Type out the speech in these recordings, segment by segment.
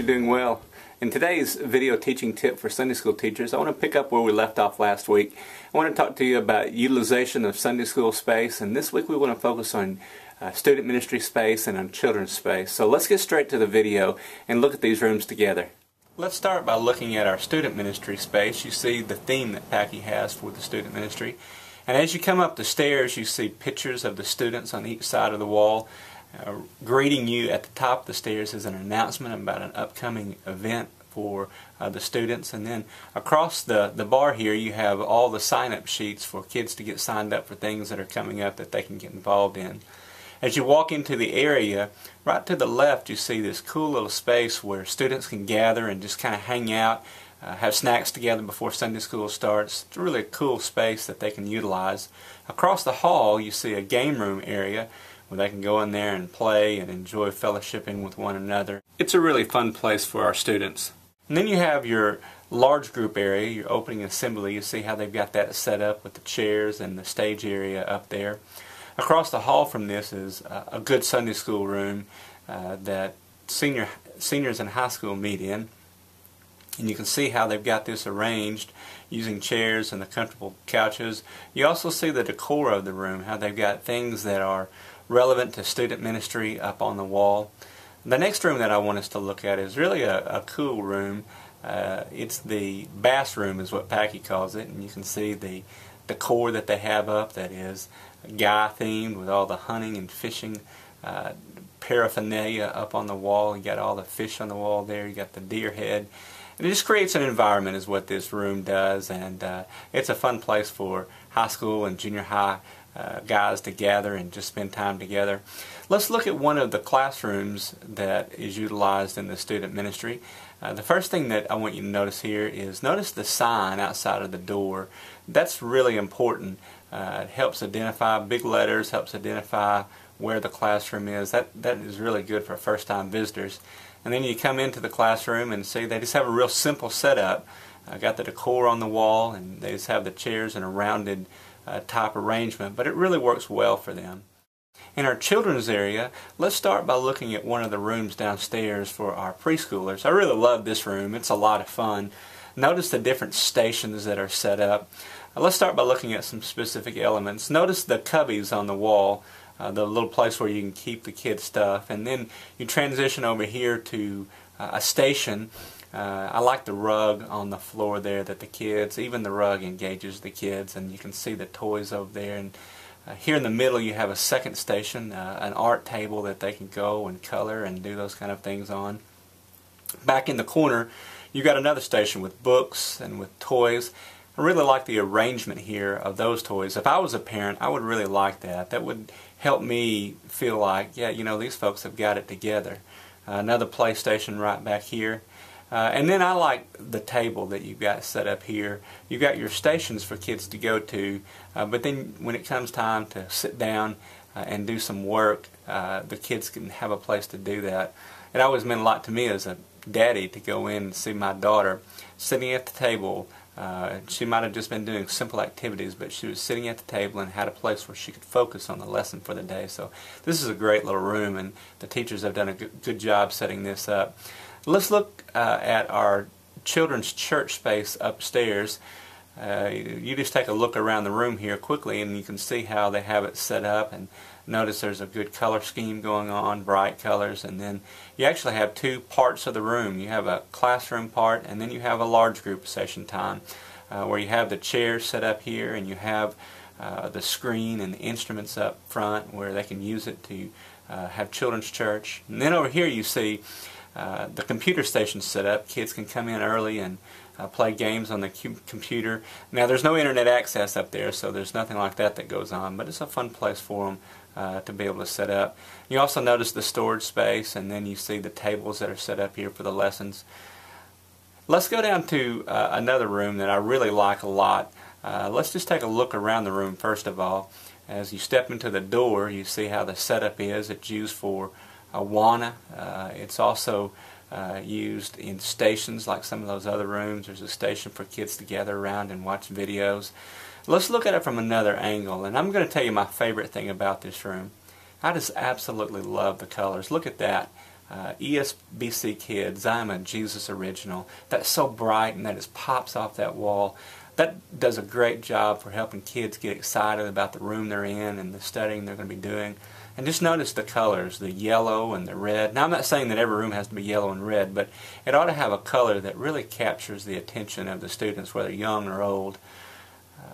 doing well. In today's video teaching tip for Sunday school teachers, I want to pick up where we left off last week. I want to talk to you about utilization of Sunday school space, and this week we want to focus on student ministry space and on children's space. So let's get straight to the video and look at these rooms together. Let's start by looking at our student ministry space. You see the theme that Packy has for the student ministry. And as you come up the stairs, you see pictures of the students on each side of the wall. Greeting you at the top of the stairs is an announcement about an upcoming event for the students, and then across the bar here you have all the sign-up sheets for kids to get signed up for things that are coming up that they can get involved in. As you walk into the area, right to the left you see this cool little space where students can gather and just kind of hang out, have snacks together before Sunday school starts. It's really a cool space that they can utilize. Across the hall you see a game room area where they can go in there and play and enjoy fellowshipping with one another. It's a really fun place for our students. And then you have your large group area, your opening assembly. You see how they've got that set up with the chairs and the stage area up there. Across the hall from this is a good Sunday school room that seniors in high school meet in. And you can see how they've got this arranged using chairs and the comfortable couches. You also see the decor of the room, how they've got things that are relevant to student ministry up on the wall. The next room that I want us to look at is really a cool room. It's the bass room is what Packy calls it, and you can see the decor that they have up that is guy themed with all the hunting and fishing paraphernalia up on the wall. You got all the fish on the wall there, you got the deer head. And it just creates an environment is what this room does, and it's a fun place for high school and junior high guys to gather and just spend time together. Let's look at one of the classrooms that is utilized in the student ministry. The first thing that I want you to notice here is notice the sign outside of the door. That's really important. It helps identify big letters, helps identify where the classroom is. That is really good for first-time visitors. And then you come into the classroom and see they just have a real simple setup. Got the decor on the wall, and they just have the chairs in a rounded type arrangement, but it really works well for them. In our children's area, let's start by looking at one of the rooms downstairs for our preschoolers. I really love this room. It's a lot of fun. Notice the different stations that are set up. Let's start by looking at some specific elements. Notice the cubbies on the wall, the little place where you can keep the kids' stuff, and then you transition over here to a station. I like the rug on the floor there that the kids, even the rug engages the kids, and you can see the toys over there. And here in the middle you have a second station, an art table that they can go and color and do those kind of things on. Back in the corner you got another station with books and with toys. I really like the arrangement here of those toys. If I was a parent, I would really like that. That would help me feel like, yeah, you know, these folks have got it together. Another PlayStation right back here. And then I like the table that you've got set up here. You've got your stations for kids to go to, but then when it comes time to sit down and do some work, the kids can have a place to do that. It always meant a lot to me as a daddy to go in and see my daughter sitting at the table. She might have just been doing simple activities, but she was sitting at the table and had a place where she could focus on the lesson for the day. So this is a great little room, and the teachers have done a good job setting this up. Let's look at our children's church space upstairs. You just take a look around the room here quickly and you can see how they have it set up, and notice there's a good color scheme going on, bright colors, and then you actually have two parts of the room. You have a classroom part, and then you have a large group session time where you have the chairs set up here, and you have the screen and the instruments up front where they can use it to have children's church. And then over here you see the computer station set up. Kids can come in early and play games on the computer. Now there's no internet access up there, so there's nothing like that goes on, but it's a fun place for them to be able to set up. You also notice the storage space, and then you see the tables that are set up here for the lessons. Let's go down to another room that I really like a lot. Let's just take a look around the room first of all. As you step into the door, you see how the setup is. It's used for Awana. It's also used in stations like some of those other rooms. There's a station for kids to gather around and watch videos. Let's look at it from another angle, and I'm going to tell you my favorite thing about this room. I just absolutely love the colors. Look at that. ESBC Kids, I'm a Jesus Original. That's so bright and that just pops off that wall. That does a great job for helping kids get excited about the room they're in and the studying they're going to be doing. And just notice the colors, the yellow and the red. Now I'm not saying that every room has to be yellow and red, but it ought to have a color that really captures the attention of the students, whether young or old.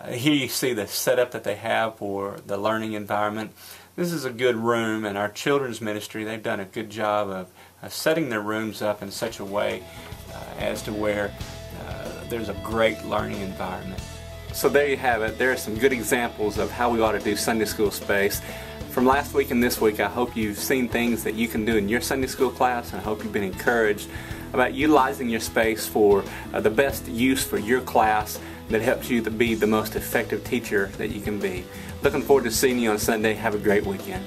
Here you see the setup that they have for the learning environment. This is a good room, and our children's ministry, they've done a good job of setting their rooms up in such a way as to where there's a great learning environment. So there you have it. There are some good examples of how we ought to do Sunday school space. From last week and this week, I hope you've seen things that you can do in your Sunday school class, and I hope you've been encouraged about utilizing your space for the best use for your class that helps you to be the most effective teacher that you can be. Looking forward to seeing you on Sunday. Have a great weekend.